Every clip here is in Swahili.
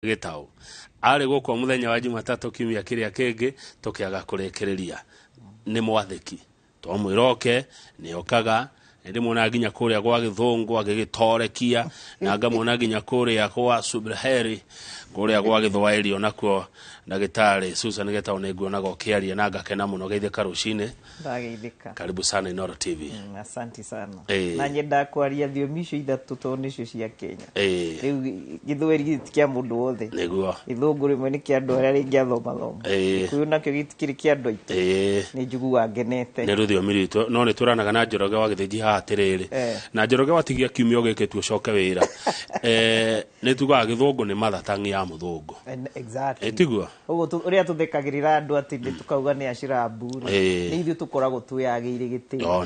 gitau ari gukwa muthenya wa Jumatatu kiumia kiria kingi tukiaga kurekereria ni mwathiki twamwiroke ni okaga ndi mona ginya kuria gwa githungu agigitorekia na ngamona ginya kuria kwa Subraheri kuria gwa githwairi onakwo ndagitari Susan Gitau neguona gokiaria na ngakena muno geithika rucine ndageithika. Karibu sana Inooro TV. Asante sana. Na nyenda kwaria thiomisho ithatu tonisho cia Kenya. Riu githweri gitikia mundu wothe. Neguo. Ithungu rimwe ni kia andu aria ringi athoma. Kuyu nakyo gitikiri kia andu aitu. Ni njiguaga ngenete. Ne ruthiumi ritu no ni turanaga na Njoroge wa githiji ha atiriri. Na Njoroge watigia kiumio gike tu coke wira. Ni tugaga githungu ni mathatangi ya muthungu. Exactly. Etigua. Uguo uria tuthekagirira andu ati tukauga ni acirabu. Ni ithu tukoragwo tuyagire gitio.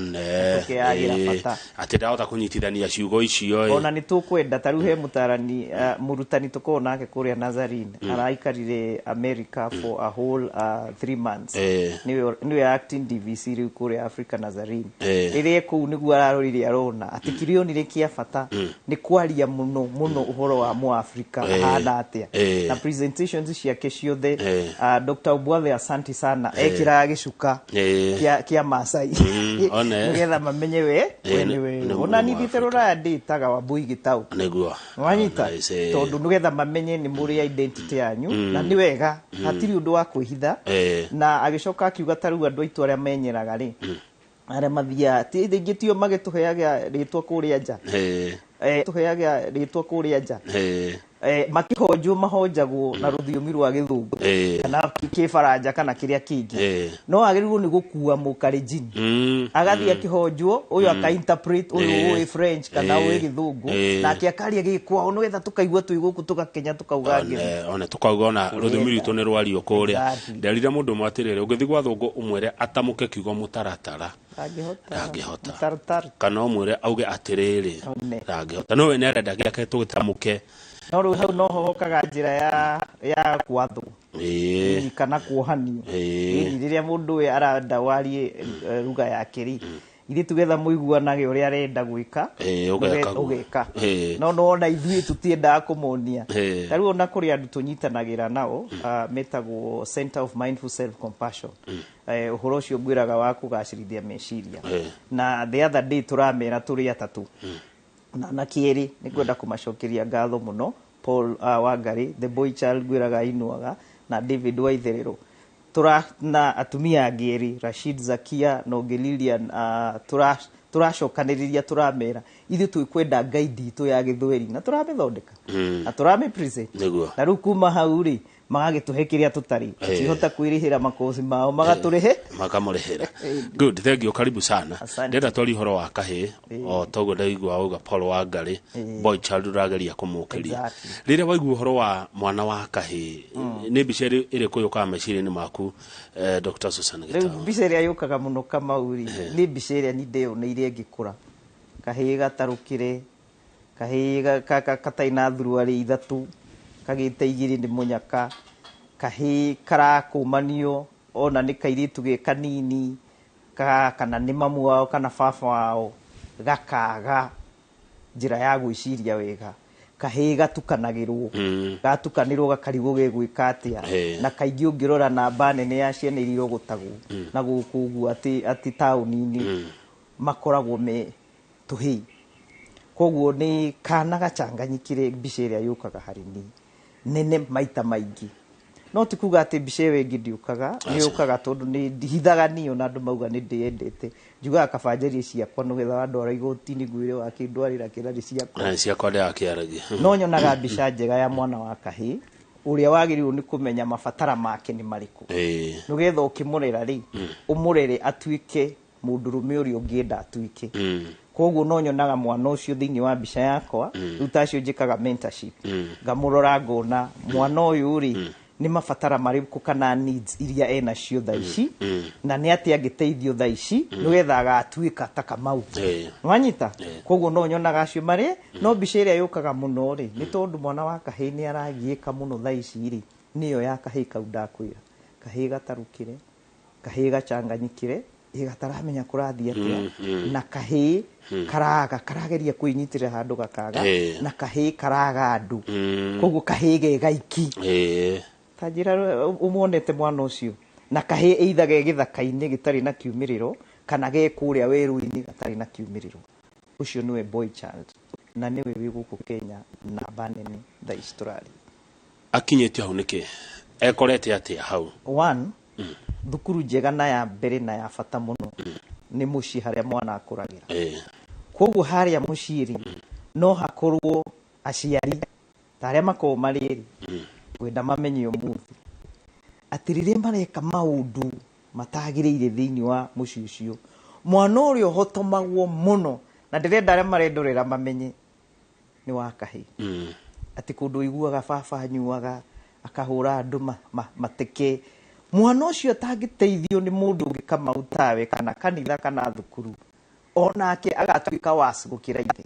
Tukiagira bata. Ati ndahota kunyitithania ciugo icio. Ona ni tukwenda taru he mutarani murutani tuko nake kuria Nazarene. Araikarire America for a whole 3 months. Niwe acting DVC riu kuria Africa Nazarene. Ire ku niguo ararorire arona ati kirionire kia bata ni kwaria muno uhoro wa mu Africa hana atia. Na presentations ciake ciothe Dr. Obwathe asante sana ekira gicuka kia Masai nigetha mamenye we ona ni thiterora nditaga wa Mbui Gitau neguo wanyita tondu nigetha mamenye ni muri identity yanyu na ni wega hatiri undu wa kwihitha na agicoka akiuga taru andu aitu aria menyeraga ri aria mathia ti ngitio magituheaga ritwa kuria nja tuheaga ritwa kuria nja makihojo mahojagwo na ruthiumi rwa githungu kana kifaranja kana kiria kingi no agiriru ni gukua mukarijini agathi akihojwo uyu aka interpret uyu we French kana we githungu na akiakaria gikwa ono getha tukaigwa tuiguku tukakenya tukauga ngi ona tukauga ona ruthiumi ritu ni rwario kuria nderire mundu mwatirire ungithi gwa thungu umwere atamuke kiugo mutaratara angihota kana umwere auge atiriri angihota no we nerenda giake tugitamuke no ru hau no hokaga njira ya kwathu kana kuohanio riria mundu we aranda warie ruga yake ri iri tugetha muiguanage uria arenda gwika ugeka no ona ithuĩ tutiendaga kumuonia taru ona kuri andu tunyitanagira nao metagwo Center of Mindful Self Compassion uhoro ucio ngwiraga wa kugacirithia meciria na the other day turamera turi atatu na kieri ni kwenda kumacokeria ngatho muno Paul Wangari the boy child gwiraga inuaga na David Waitherero na atumia angeri Rashid Zakia no Gelilian turacokaniriria turamera ithu twikwenda guide itu ya githweri na turamithondeka na turame present na riu kuma hau ri magagituhe kiria tutari cihota kwirihira makosi mao magaturihe makamurihira good thank you karibu sana ndenda twari horo wa kahi o togo ndaigua uga Paul Wangari boy child urageria kumukiria riria waigua horo wa mwana wa kahi ni biceri ire kuyuka meciri ni maku Dr. Susan Gitau biceri ayukaga muno kama uri ni biceri ni ndeo na ire ngikura kahi gatarukire kahi kataina thuruari ithatu kagite igiri ndi munyaka kahi karakumanio ona ni kairitu ge kanini kana ni mamu wao kana fafa wao gakaga njira ya gwiciria wega kahi gatukanagirwo gatukanirwo gakarigo gegwika atia na kaingi ungirora namba nene ya ciana iriro gutagwo na gukugu ati tauni-ini makoragwo me tuhi koguo ni kana gachanganyikire biceria yukaga harini nene maita maingi no tikuga ati bicewe ngidiukaga ni yukaga tondu ni hithaga niyo na andu mauga ni ndiendete njuga kabanjeri ciakwa no getha andu araigoti-ini gwire wa kindwarira kirari ciakwa ciakwa ndia akiaragia no nyonaga mbica njega ya mwana wa kahi uria wagirirwo ni kumenya mabatara make ni mariku no getha ukimurera ri umurere atuike mundurume uria ungienda atuike koguo no nyonaga mwana ucio thiini wa mbica yakwa utacio njikaga mentorship ngamurora ngona mwana uyu ri ni mabatara mariku kana needs iria ena cio thaici na ni ati angiteithio thaici no getha agatuika ta Kamau wanyita koguo no nyonaga acio mari no mbica iria yukaga muno ri ni tondu mwana wa kahi ni aragiika muno thaici ri niyo ya kahi kau ndakwira kahi gatarukire kahi gachanganyikire igataramenya kurathia atia na kahii karageria kwinyitira handu gakaga na kahii karaga andu koguo kahii gegaiki tajira umonete mwana ucio na kahii eithaga githaka-ini gitari na kiumiriro kana ge kuria weru-ini gatari na kiumiriro ucio niwe boy child na niwe wi guku Kenya na banene tha Australia akinyete hau niki ekorete atia hau one thukuru njega na ya mbere na ya bata muno ni muci haria mwana akuragira koguo haria muciri no hakorwo aciari taria mako mariri gwenda mamenye umuthi atirire mareka maundu matagiriire thiini wa muci ucio mwana urio hotomagwo muno na ndirenda aria marendorera mamenye ni wa kahi ati kundu iguaga baba nyuaga akahura andu mateke mwana ucio atangiteithio ni mundu ungi kama utawe kana kanitha kana thukuru onake agatuika wasi gukira ithe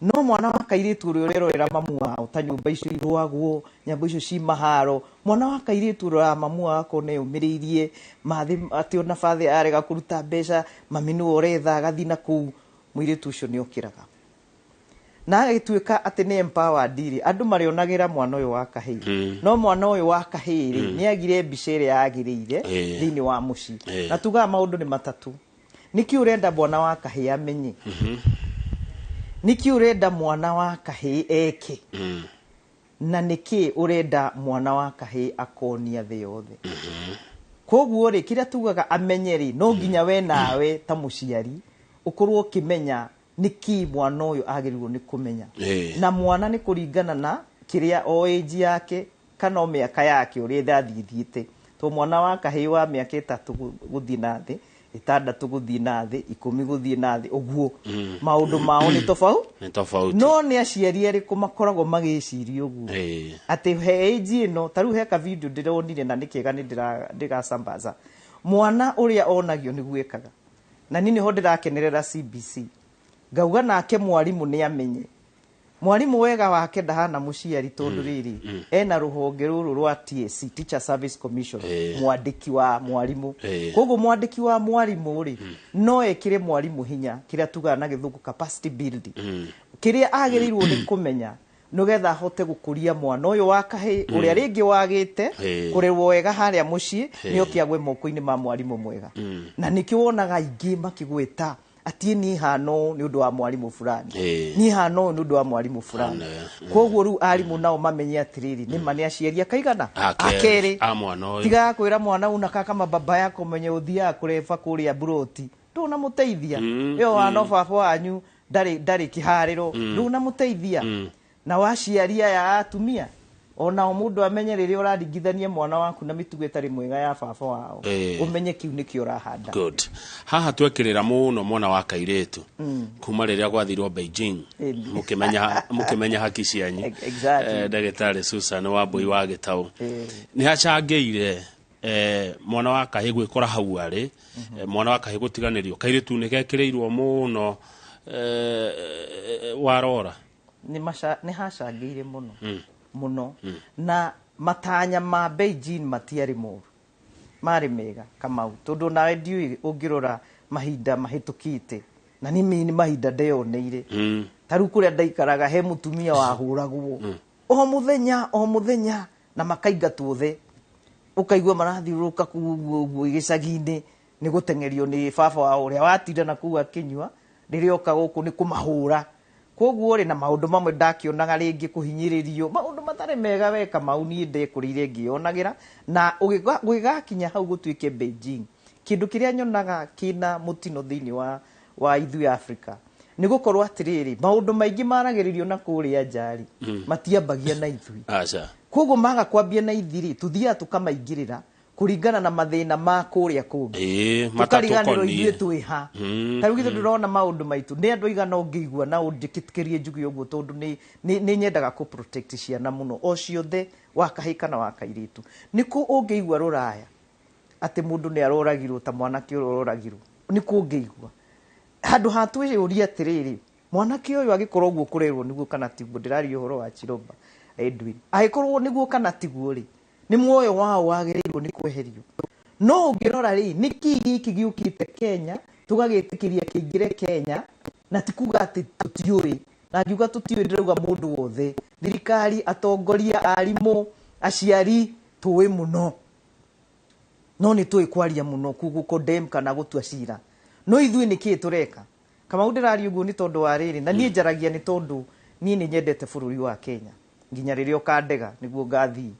no mwana wa kairitu urio rerorera mamu wao ta nyumba icio irwagwo nyambo icio ci maharo mwana wa kairitu rora mamu wako ne umiririe mathi ati ona fathe arega kuruta mbeca mami ni oretha gathina ku mwiritu ucio ni okiraga na agituika ati ni empowered diri andu marionagira mwana uyu wa kahiri no mwana uyu wa kahiri ni agire bicere yagiriire thiini wa muci na tuga maundu ni matatu niki urenda mwana wa kahiri amenye niki urenda mwana wa kahiri eke na niki urenda mwana wa kahiri akonia the yothe koguo ri kiria tugaga amenyeri no nginya we nawe ta muciari ukorwo kimenya niki mwana uyu agirirwo ni kumenya na mwana ni kuringana na kiria o age yake kana o miaka yake uri thathiithiite to mwana wa kahii wa miaka 3 guthii na thi 6 guthii na thi 10 guthii na thi uguo maundu mao ni tofauti no ni aciari ariku makoragwo magiciria uguo ati he age ino taru he ka video ndironire na nikiega ni ndigasambaza mwana uria onagio ni gwikaga na nini ho ndirakenerera CBC gauga nake mwarimu ni amenye mwarimu wega wake ndahana muciari tondu riri ena ruhonge ruru rwa TSC Teacher Service Commission mwandiki wa mwarimu koguo mwandiki wa mwarimu ri no ekire mwarimu hinya kiria tuga na githungu capacity building kiria agirirwo ni kumenya nugetha hote gukuria mwana uyu wa kahi uria ringi wagite kurerwo wega haria mucii ni okiagwe moko-ini ma mwarimu mwega na nikiwonaga ingi makigwita ati ni hano ni undu wa mwarimu fulani ni hano ni undu wa mwarimu fulani koguo ru arimu nao mamenye atiriri ni mani aciaria kaigana akeri tiga kwira mwana una kama baba yako menye uthia kureba kuria buroti nduna muteithia yo wana baba wanyu ndari kihariro nduna muteithia na waciaria ya atumia ona mundu amenye riri uraringithania mwana waku na mitugo itari mwega ya baba wao umenye kiu niki urahanda good haha twekirira muno mwana wa kairitu kuma riria gwathirwo Beijing mukimenya haki cianyu ndagitari Susan wa Mbui wa Gitau ni hacangeire mwana wa kahi gwikora hau ari mwana wa kahi gutiganirio kairitu ni gekirirwo muno warora ni hacangeire muno na matanya ma Beijing matiari moru mari mega kamau tondu nawe ndiui ungirora mahinda mahitukite na ni mahinda ndeyoneire taru kuria ndaikaraga he mutumia wahuragwo o muthenya na makaingatwo the ukaigwa marathiuruka kuguo gicagi-ini ni gutengerio ni baba wa uria watinda na kuwa kinyua riria oka guku ni kumahura koguo ri na maundu mamwe ndakionaga ringi kuhinyiririo maundu matare mega weka mauni ndekurire ngionagira na ugigakinya hau gutuike Beijing kindu kiria nyonaga kina mutino thiini wa ithu Africa ni gukorwo atiriri maundu maingi maragiririo na kuria njari matiambagia na ithui koguo maga kwambia na ithiri tuthia tukamaingirira kuringana na mathina ma kuria kungi tukariganirwo ithuĩ twiha taru githu ndurona maundu maitu ni andu igana ungigua na undikitkirie njugi uguo tondu ni nyendaga ku protect ciana muno o ciothe wakahika na wakairitu niku ungigua ruraya ati mundu ni aroragirwo ta mwanake uroragirwo niku ungigua handu hatwi uria atiriri mwanake uyu agikorwo guo kurerwo niguo kana tiguo ndirario horo wa Chiromba Edwin agikorwo niguo kana tiguo ri ni muoyo wao wagirirwo ni kweherio no ngirora ri niki giki giukite Kenya tugagitikiria kingire Kenya na tikuga ati tutiuri na ngiuga tutiuri ndirauga mundu wothe thirikari atongoria arimu aciari tuwe muno no ni tuwe kwaria muno kugu condemn kana gutua cira no ithui niki tureka kama undirari uguo ni tondu wa riri na nie njaragia ni tondu nie ni nyendete bururi wa Kenya nginya riria ukandega niguo ngathi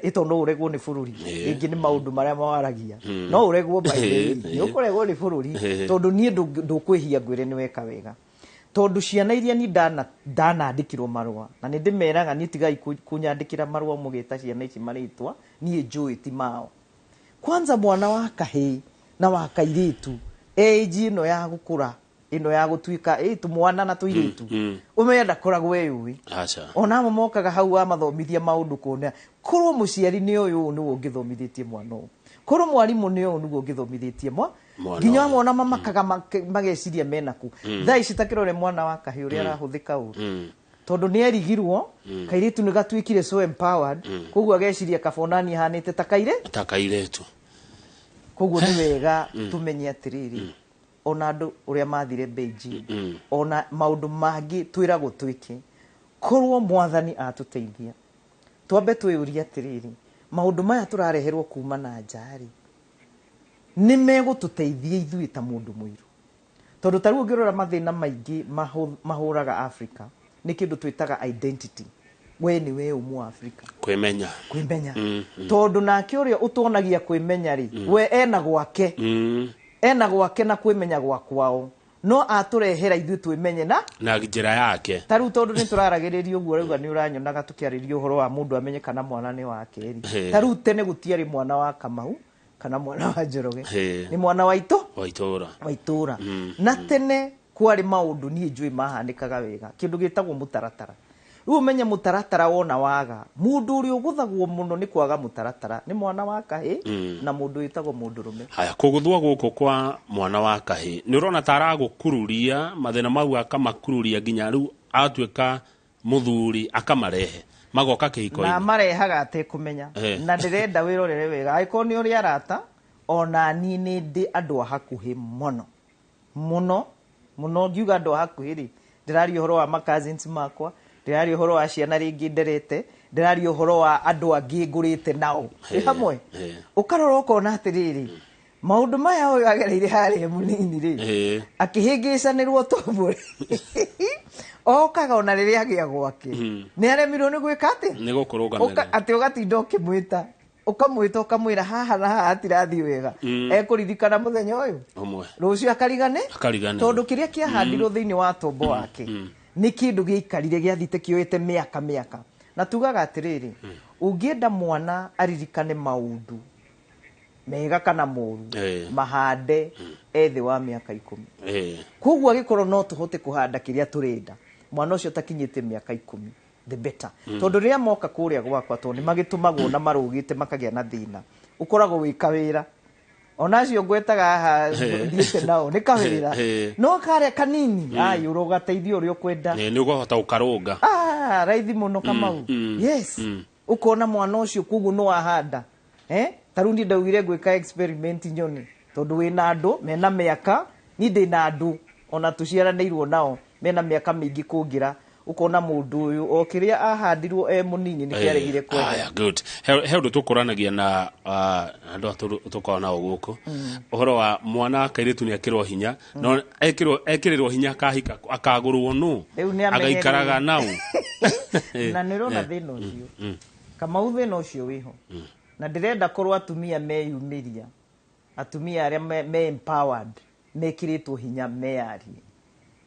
itondo uregwo ni bururi ingi ni maundu maria mawaragia no uregwo by ni ukuregwo ni bururi tondu nie ndukwihia ngwire ni weka wega tondu ciana iria ni ndanandikirwo marua na ni ndimeraga ni tigai kunyandikira marua mugita ciana ici maritwa nie njui ti mao kwanza mwana wa kahii na wa kairitu age ino ya gukura ino ya gutuika tumwana na tuiritu umenda koragwo weyui acha ona mokaga hau wa mathomithia maundu kune korwo muciari ni uyu ni ungithomithitie mwana korwo mwarimu ni uyu ni ungithomithitie nginya mwana mamakaga mageciria menaku thaa ici takirore mwana wa kahii uria arahuthika uru tondu ni erigirwo kairitu ni gatuikire so empowered koguo ageciria kabonani hanite takairetu koguo ni wega tumenye atiriri ona andu uria mathire Beijing ona maundu mangi twiragwo twiki korwo mwathani atuteithia twambe twiyuria atiriri maundu maya turareherwo kuma na njari ni megututeithia ithui ta mundu muiru tondu taru ngirora mathina maingi mahuraga Africa ni kindu twitaga identity we ni we umu Africa kwimenya tondu nake uria utonagia kwimenya ri we ena gwake ena gwake na kwimenya gwa kwao no aturehera ithui twimenye na njira yake taru tondu ni turaragiririo guo rauga ni uranyonaga tukiaririo horo wa mundu amenye kana mwana ni wake taru tene gutiari mwana wa Kamau kana mwana wa Njoroge ni mwana wa itura na tene kwari maundu ni njui mahanikaga wega kindu gitagwo mutaratara riu menye mutaratara wona waga mundu uri uguthagwo muno ni kwaga mutaratara ni mwana wa kahii na mundu witagwo mundurume haya kuguthwa guku kwa mwana wa kahii ni urona taragukururia mathina mau akamakururia nginya riu atuika muthuri akamarehe magoka kihiko na marehaga ate kumenya na ndirenda wirorere wega aiko ni uri arata ona ni ndi andu hakuhi muno ngiuga andu hakuhi ndirari uhoro wa cousins makwa ndirari uhoro wa ciana ringi nderete ndirari uhoro wa andu angi ngurite nao hamwe ukarora ukona atiriri maundu maya uyu agereire hari munini ri akihingicanirwo tombore okaga ona riria agia gwake ni aremirwo ni gwika ati ni gukurugamira ati ugatinda ukimwita ukamwita ukamwira haha na haha atirathi wega ekuririkana muthenya uyu umwe rucio akarigane tondu kiria kiahandirwo thiini wa tombo wake ni kindu giikarire giathite kioete miaka na tugaga atiriri ungienda mwana aririkane maundu mega kana moru mahande ethi wa miaka 10 koguo agikorwo no tuhote kuhanda kiria turenda mwana ucio takinyite miaka 10 the better tondu riria moka kuria gwakwa tondu magitumagwo na marugite makagia na thina ukoragwo wika wira ona cio ngwetaga haha thiite nao ni kawira no kare kanini ai urogateithio uri ukwenda ni ugohota ukarunga raithi muno Kamau yes ukona mwana ucio kugu no ahanda tarundi ndaugire gwika experiment nyoni tondu wina andu mena miaka ni ndina andu ona tuciaranirwo nao mena miaka mingi kungira ukona mundu uyu okiria ahandirwo munini ni kiaregire kwenda aya good he undu tukuranagia na andu tukona guku uhoro wa mwana kairitu ni akirwo hinya no ekirirwo hinya akahika akagurwo nu agaikaraga nau na nirona thina ucio Kamau thina ucio wiho na ndirenda korwo atumia meyumiria atumia aria me empowered mekiritwo hinya meyarie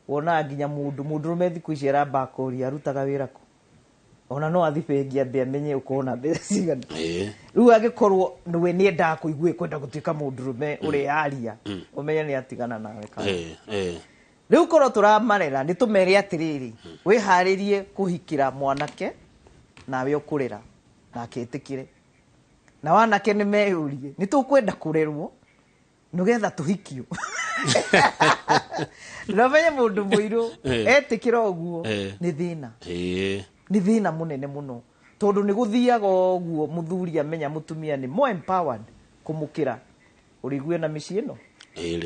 wona nginya mundu rumethi kuicera bakori arutaga wiraku ona no athipengia mbe amenye ukona mbe cigana riu agikorwo niwe ni enda kuigwe kwenda gutuika mundu rume uri aria umenye ni atigana nawe kana riu korwo turamarera ni tumere atiriri wiharirie kuhikira mwanake nawe ukurera na aketikire na wanake ni meyurie ni tukwenda kurerwo nugetha tuhikio Namenye mundu muiru etikira oguo ni thina munene muno tondu ni guthiaga oguo muthuri amenya mutumia ni more empowered kumukira urigwe na micii ino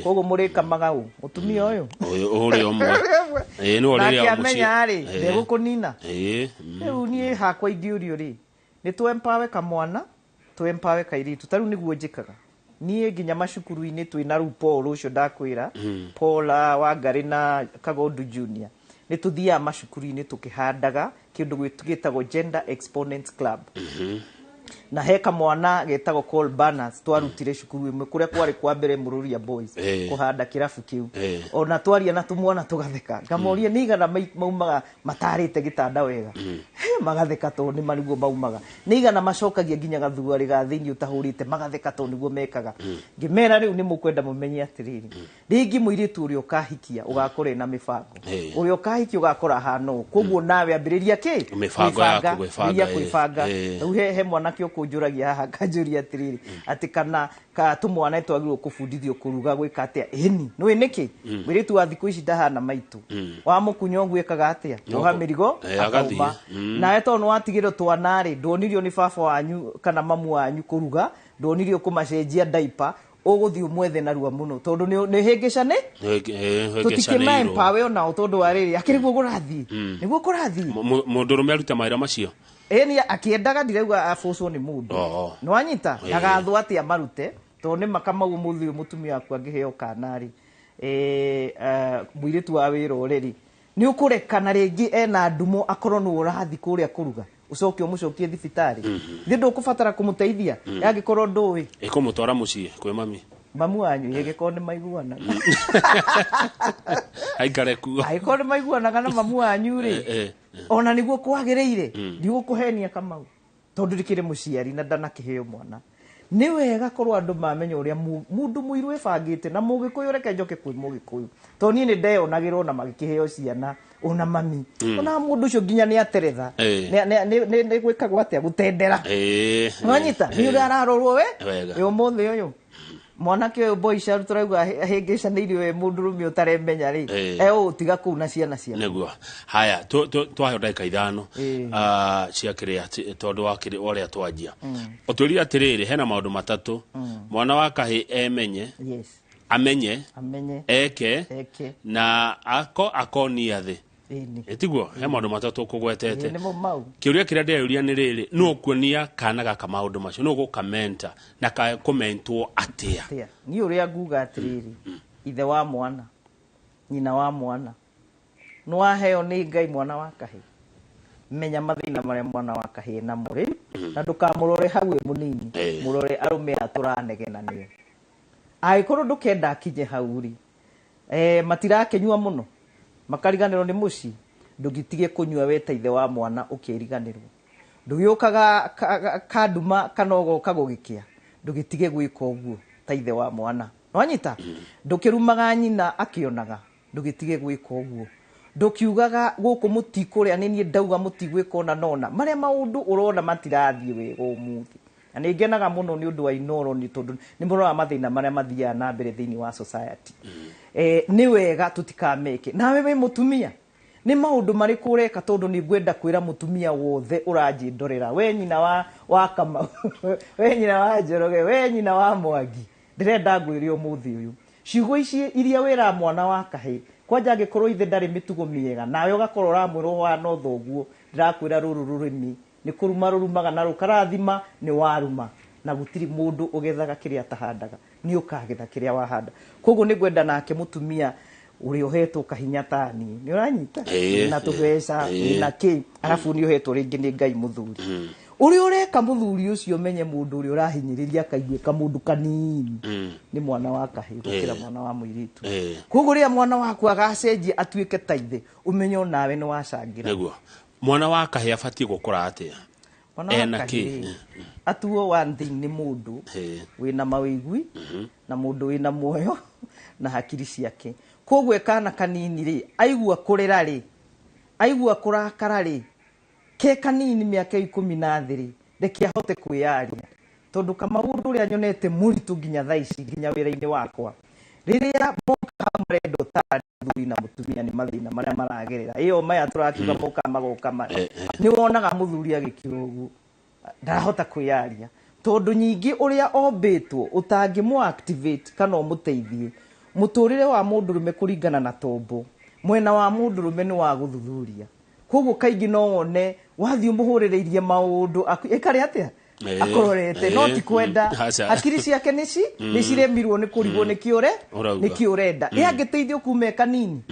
koguo murikamaga mutumia uyu uri omwe no uri ya amenya ri ndegukunina riu nie hakwa ingiurio ri ni tu empower kamwana tu empower kairitu taru niguo njikaga nie nginya macukuru-ini twina ru Paul ucio ndakwira Paula Wangari na Kagondu Junior ni tuthia macukuru-ini tukihandaga kindu gwitugitagwo Gender Exponents Club na heka mwana getagwo Call Banners twarutire cukuru imwe kuria kwari kwa mbere Mururia Boys kuhanda kirafu kiu ona twaria na tumwana tugatheka ngamoria nigana maumaga matarite gitanda wega magatheka to ni mariguo maumaga nigana macokagia nginya gathuari ga thiini utahurite magatheka to niguo mekaga ngimera riu ni mukwenda mumenye atiriri ringi muiritu uri ukahikia ugakore na mifango uri ukahikia ugakora hano koguo nawe ambiriria ki mifango yaku kwifanga he mwana kio kunjuragia haha kanjuria atiriri ati kana ka tumwana twagirwo kubundithio kuruga gwika atia eni no niki mwiritu wa thiku ici ndahana maitu wa mukunyongu ekaga atia oha mirigo akauma na eto no watigiro twanari ndonirio ni baba wanyu kana mamu wanyu kuruga ndonirio kumacenjia diaper uguthi umwethe narua muno tondu ni hingicane tutikima empower ona tondu wariri akiriguo gurathi niguo kurathi mundu rume aruta maira macio eni akiendaga ndirauga afucwo ni mundu no anyita agathwo atia marute tondu ni makamau muthi mutumia waku angiheo kanari mwiritu wa wira ureri ni ukurekana ringi ena ndumo akorwo no urathi kuria kuruga ucoke umucokie thibitari ndu kubatara kumuteithia yangikorwo nduwi ikumutwara mucii kwi mamu wanyu yegekorwo ni maiguana aikare kuo aikorwo ni maiguana kana mamu wanyu ri ona niguo kwagiriire niguo kuhenia kamau tondu ndikire muciari na ndanakiheo mwana ni wega korwo andu mamenya uria mundu muiru ebangite na mugikuyu reke njoke kwi mugikuyu to ni ndeyonagirwo na magikiheo ciana ona mami ona mundu ucio nginya ni ateretha ni gwikagwo atia gutendera mwanyita ni uri ararorwo we umuthi uyu mwanake uyu boy sharu turauga ahingicanirio we mundu rumi utaremenya ri utiga kuu na ciana cia niguo haya twahe ndaika ithano cia kiria tondu wa kiri oria twanjia uturia atiriri hena maundu matatu mwana wa kahi emenye amenye eke na akonia thi etiguo he maundu matatu kugwetete kiuria kiria ndeyuria ni riri no kuonia kana gaka maundu macio no gukamenta na ka komentwo atia ni uria nguga atiriri ithe wa mwana nyina wa mwana no aheo ni Ngai mwana wa kahi menya mathina maria mwana wa kahi na muri na ndukamurore hau munini murore arume aturanegena ni aikorwo ndukenda akinye hauri matirakenyua muno makariganirwo ni muci ndugitige kunyua weta ithe wa mwana ukiriganirwo ndugiokaga kaduma kanogo kagugikia ndugitige gwika uguo ta ithe wa mwana nwanyita ndukirumaga nyina akionaga ndugitige gwika uguo ndukiugaga guku mutikuria ni ndauga mutigwika ona nona maria maundu urona matirathie wega umuthi na ningenaga muno ni undu wa Inooro ni tondu ni murora mathina maria mathia na mbere thiini wa society ni wega tutikameke nawe we mutumia ni maundu mari kureka tondu ni ngwenda kwira mutumia wothe uraji ndorera we nyina wa kama we nyina wa Njoroge we nyina wa Mwangi ndirenda ngwirio muthi uyu ciugo ici iria wira mwana wa kahi kwanja ngikorwo ithe ndari mitugo miega nawe ugakorwo ramwiro wa no thoguo ndirakwira ruru rurimi ni kuruma rurumaga na rukarathima ni waruma na gutiri mundu ugethaga kiria tahandaga ni ukagetha kiria wahanda koguo ni gwenda nake mutumia uri uhetwo kahinya tani ni uranyita na tubeca na ki arafu ni uhetwo ringi ni Ngai muthuri uri ureka muthuri ucio menye mundu uri urahinyiriria kaigwe ka mundu kanini ni mwana wa kahi gukira mwana wa muiritu koguo ria mwana waku agacenjia atuike taithe umenyo nawe ni wacangira niguo mwana wa kahi abatie gukura atia ena ki atuo one thing ni mundu wina mawigwi na mundu wina muoyo na hakiri ciake koguo kana kanini ri aigua kurira ri aigua kurakara ri ke kanini miaka 13 ri reke ahote kwiyaria tondu kama mundu uri anyonete muritu nginya thaici nginya wira-ini wakwa riria moka marendo tari na mutumia ni mathina maria maragerera iyo maya turakiuga moka magokama ni wonaga muthuri agikiro uguo ndarahota kwiyaria tondu nyingi uria ombitwo utangimu activate kana umuteithie muturire wa mundurume kuringana na tombo mwena wa mundurume ni wa guthuthuria koguo kaingi no wone wathi umuhurireirie maundu ekari atia akororete no ti kwenda hakiri ciake ni ciremirwo ni kurigwo ni kiurenda angeteithio kume kanini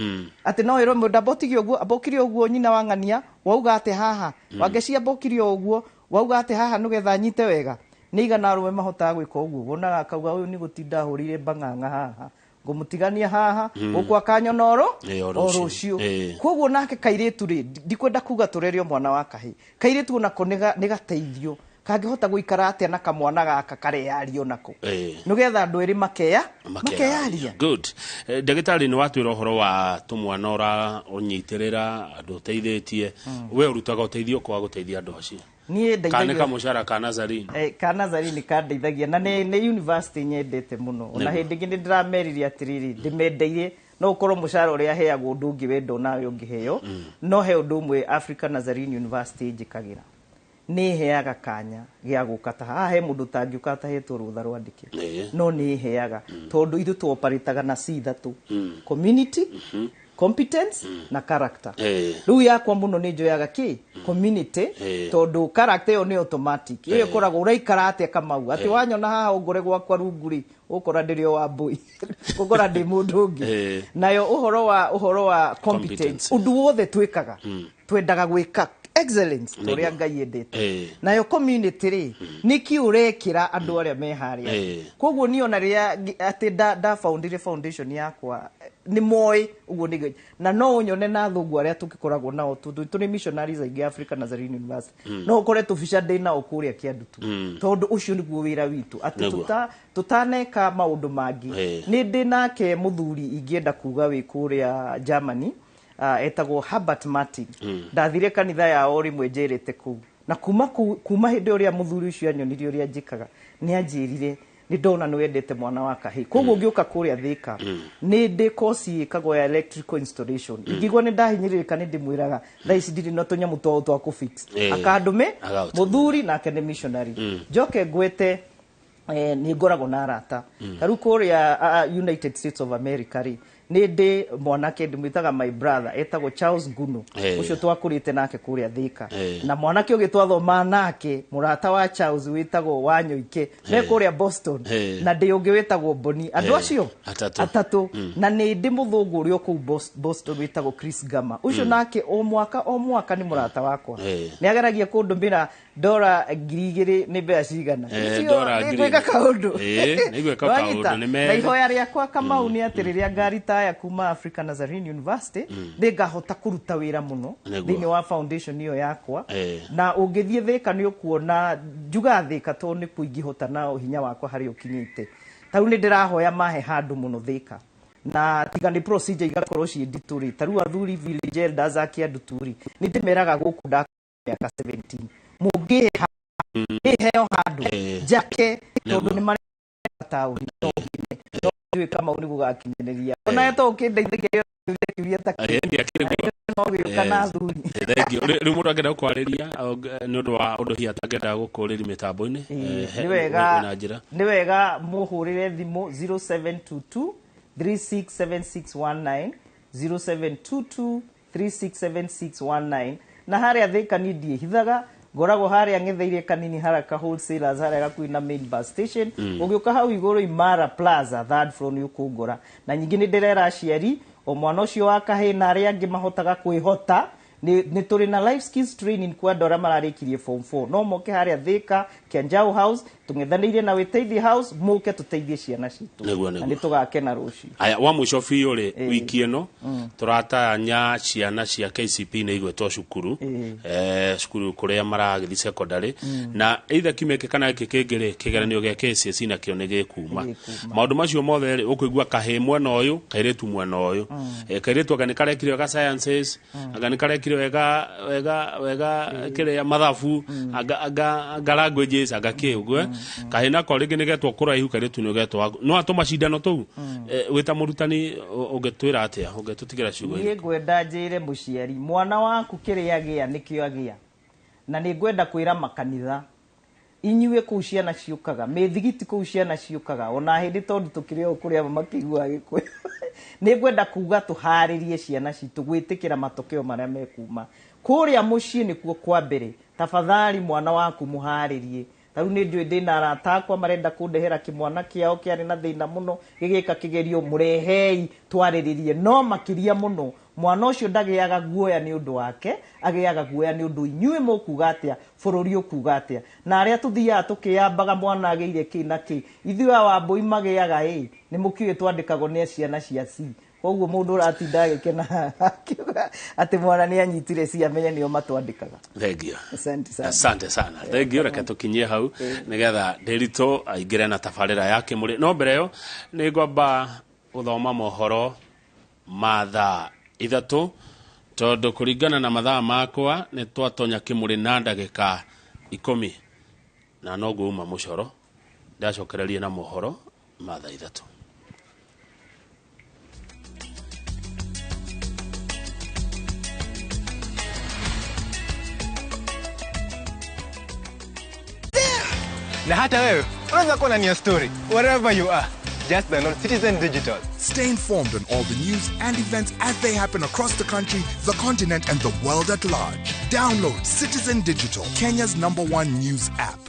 ati no iro mundu abotigio uguo abokirio uguo nyina wangania wauga ati haha wangeci abokirio uguo wauga ati haha nugetha nyite wega ni igana rume mahotaga gwika uguo wonaga kauga uyu ni gutinda hurire banganga haha ngumutigania haha ukwa kanyonoro orucio koguo nake kairitu ri ndikwenda kuga turerio mwana wa kahi kairitu nako ni gateithio kangihota guikara atia na kamwana gaka kareario nako nugetha andu eri makearia good ndagitari ni watwira horo wa tumwana ora unyitirira andu teithietie we urutaga uteithio kwa guteithia andu acio nie ndeithagia kana mushara kana Zarini kana Zarini kandeithagia na ni university nyendete muno na hindi ngi ndirameriria atiriri ndimendeire no ukorwo mushara uria heagwo ndungi wendo nawe ungiheo no he undu umwe Africa Nazarene University njikagira ni heaga kanya gia gukata haha he mundu tangiuka tahetwo rutha rwandike no ni heaga tondu ithu tu operataga na C3 community competence na character riu yakwa muno ni njoyaga ki community tondu character yo ni automatic iyo koragwo uraikara atia kamau ati wanyona haha ungore gwakwa runguri ukora ndirio wa boy ukora ndi mundu ungi nayo uhoro wa competence undu wothe twikaga twendaga gwika excellence toria ngai endete nayo community ri niki urekira andu aria meharia koguo ni ona ria ati da foundation yakwa ni moi uguo ni na no unyone na thungu aria tukikoragwo nao tuni missionaries aingi Africa Nazarene University no ukore tufisha ndina ukuria kiandu tu tondu ucio niguo wira witu ati tutaneka maundu mangi ni ndinake muthuri ingienda kuga wi kuria Germany etagwo Herbert Martin ndathire kanitha ya rimwe njerete ku na kuma hindi uria muthuri ucio anyonirie uria njikaga ni anjirire ni ndona ni wendete mwana wa kahi koguo ngiuka kuria Thika ni ndi course ikagwo ya electrical installation ingigwo ni ndahinyiririka ni ndimwiraga thaici ndiri no tunyamu twa ku fix akandume muthuri na akene missionary joke gwete ni ngorago na arata taru kuria United States of America ri ni ndi mwanake ndimwitaga my brother etagwo Charles Nguno ucio twakurite nake kuria Thika na mwanake ugitwathoma nake murata wa Charles witagwo Wanyoike ne kuria Boston na ndi ungi witagwo Boni andu acio atatu na ni ndi muthungu uri ku Boston witagwo Chris Gama ucio nake o mwaka ni murata wakwa ni ageragia kundumbira $2,000 ni bea cigana gwika kaundu na ihoya riakwa kama uni atiriria ngari ya kuma Africa Nazarene University ngahota kuruta wira muno thini wa foundation iyo yakwa na ungithie Thika ni ukuona njuga Thika to ni kuingihota na hinya wakwa hari ukinyite taru ni ndirahoya mahe handu muno Thika na tigani procedure igakorwo ci ndituri taru athuri village elders akia nduturi ni ndimeraga guku ndaka 17 mugi heo handu jake tondu ni mari tauni no kama uni gugakinyereria ona yeto ukindeithagia kiuria ta kana thuri ri mundu agenda kwariria ni undu wa undu hiatagenda gukuriri mitambo-ini ni wega muhurire thimu 0722 367619 0722 367619 na haria Thika ni ndie hithaga ngorago haria ngetheirie kanini haraka wholesalers haria gakuina main bus station ugiuka hau iguru Imara Plaza third floor ni ukungora na nyingi ni ndirera aciari o mwana ucio wa kahi na aria angi mahotaga kwihota ni turi na life skills training kwa ndora mararikirie form 4 no moke haria Thika Kianjau House tungethanirie na Witeithi House muke tuteithie ciana citu na nitugakena ruci aya wa mwisho biu ri wiki ino turatanya ciana cia KCP ni igwetwo cukuru cukuru kuria maragithi secondary na either kimeke kana kikingire kigeranio gia KCSE na kio nige kuma maundu macio mothe ri ukuigua kahe mwena uyu kairetu mwena uyu kairetu agani karekirio ga sciences agani karekirio kire wega kire ya mathabu aga languages aga kiugwe kahina ko ringi nigetwo kuraihu kare tu nigetwo no atoma cindano tu wita murutani ungetwira atia ungetutigira ciugo ni ngwenda njire muciari mwana waku kire agia nikio agia na ni ngwenda kwira makanitha inyuwe ku ciana ciukaga methigiti ku ciana ciukaga ona hindi tondu tukire o kuria makigua gikwe ni ngwenda kuga tuharirie ciana citu gwitikira matokeo maria mekuma kuria mucii nikuo kwa mbere tafadhali mwana waku muharirie taru ni njui ndina arata kwa marenda kundehera kimwana kiao kiari na thina muno gigika kigerio murehei twariririe no makiria muno mwana ucio ndagiaga guoya ni undu wake agiaga guoya ni undu inyuĩ mukuga atia bururi ukuga atia na aria tuthiaga tukiyambaga mwana ageire kina ki ithuĩ Wambui magiaga ni mukiuĩ twandikagwo ni ciana cia ci koguo mundu uratinda agikena ati mwana ni anyitire ci amenye nio matwandikaga. Thengio. Asante sana. Thengio reke tukinyie hau nigetha Nderito aingire na tabarira yake muri no mbere yo ni ngomba uthoma mohoro mathaa ithatu tondu kuringana na mathaa makwa ni twatonya kimuri na ndagika 10 na no guuma mucoro ndacokererie na mohoro mathaa ithatu. Na hata wewe unaweza kuwa na story wherever you are. Just download Citizen Digital. Stay informed on all the news and events as they happen across the country, the continent, and the world at large. Download Citizen Digital, Kenya's #1 news app.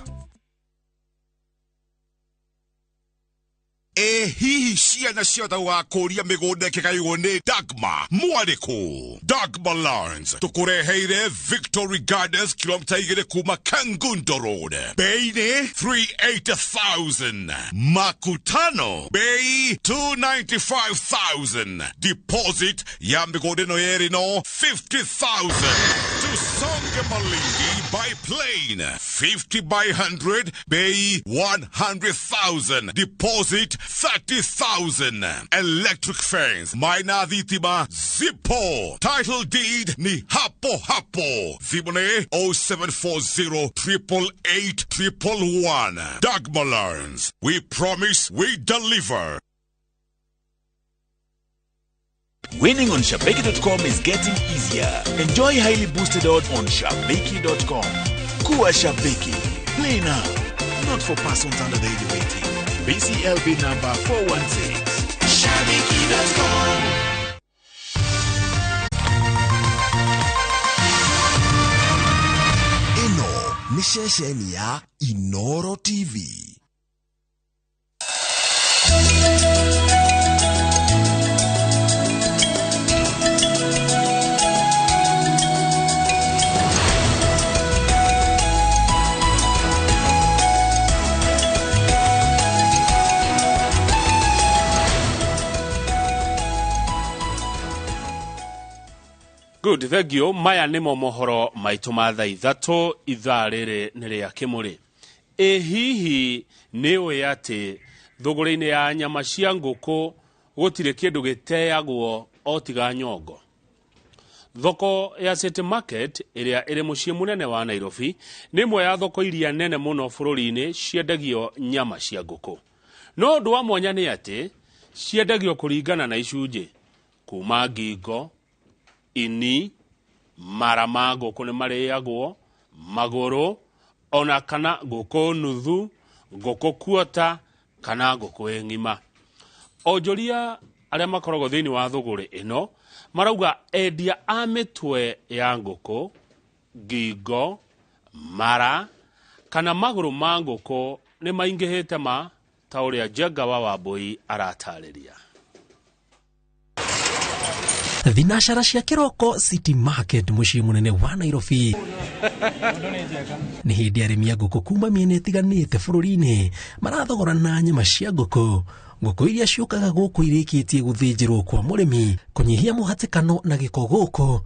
Hihi ciana ciothe wakuria migunda kigaywo ni Dagma mwariko Dagma Lawrence tukureheire Victory Gardens kilomita 2 kuma Kangundo Road bei ni 380,000 makutano bei 295,000 deposit ya migunda no yeri no 50,000 tusonge Malindi by plane 50 by 100 bei 100,000 deposit 30,000 electric fence Maina Dhitima Zippo title deed ni hapo hapo Zibone 0740 888 111 Dagma Lawrence, we promise we deliver. Winning on Shabiki.com is getting easier. Enjoy highly boosted odds on Shabiki.com. Kuwa Shabiki. Play now. Not for persons under the age of 18. BCLB number 416. Shabiki.com. Ino ni shesheni ya Inooro TV. Good, thegio maya nimo mohoro maitu mathaa ithatu ithaa riri ni ria kimuri. Hihi ni we ati thuguri-ini ya nyama cia nguku gutire kindu giteagwo otiga nyongo. Thoko ya City Market iria iri mucii munene wa Nairobi ni imwe ya thoko iria nene muno bururi-ini ciendagio nyama cia nguku. No undu wa mwanya ni ati ciendagio kuringana na icunji kuma ngingo ini marama nguku ni mariagwo maguru ona kana nguku nuthu nguku kuota kana nguku ng'ima. Onjoria aria makoragwo thiini wa thuguri ino marauga endia a mitwe ya nguku ngingo mara kana maguru ma nguku ni maingihite ma ta uria Jenga wa Wambui aratariria. Thinashara cia kiroko City Market mucii munene wa Nairobi ni hindi arimi a nguku kuma miena itiganite bururi-ini marathogorana nyama cia nguku iria ciukaga guku irikitie guthinjirwo kwa murimi kunyihia muhatikano na giko guku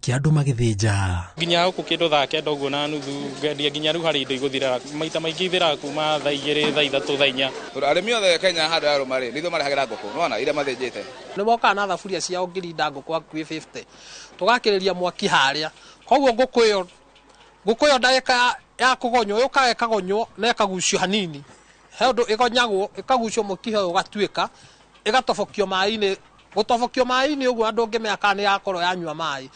kia andu magithĩnja. Nginya huku kindu thaa kenda uguo na nuthu ngendia nginya riu hari indo iguthira maita maingi ithira kuma thaa 2 thaa 3 thaa 4. Arimi othe Kenya handu ya rumari nitho marehagira ngũkũ nona ira mathinjite ni moka na thaburia ciao ngirinda ngũkũ akui 50 tugakiriria mwaki haria koguo ngũkũ iyo ndagika ya kugonyo yukaga kagonyo na kagucio hanini he undu igonyagwo ikagucio mukihe ugatuika igatofokio mai-ini gutofokio mai-ini uguo andu ngimeka ni yakoro yanyua mai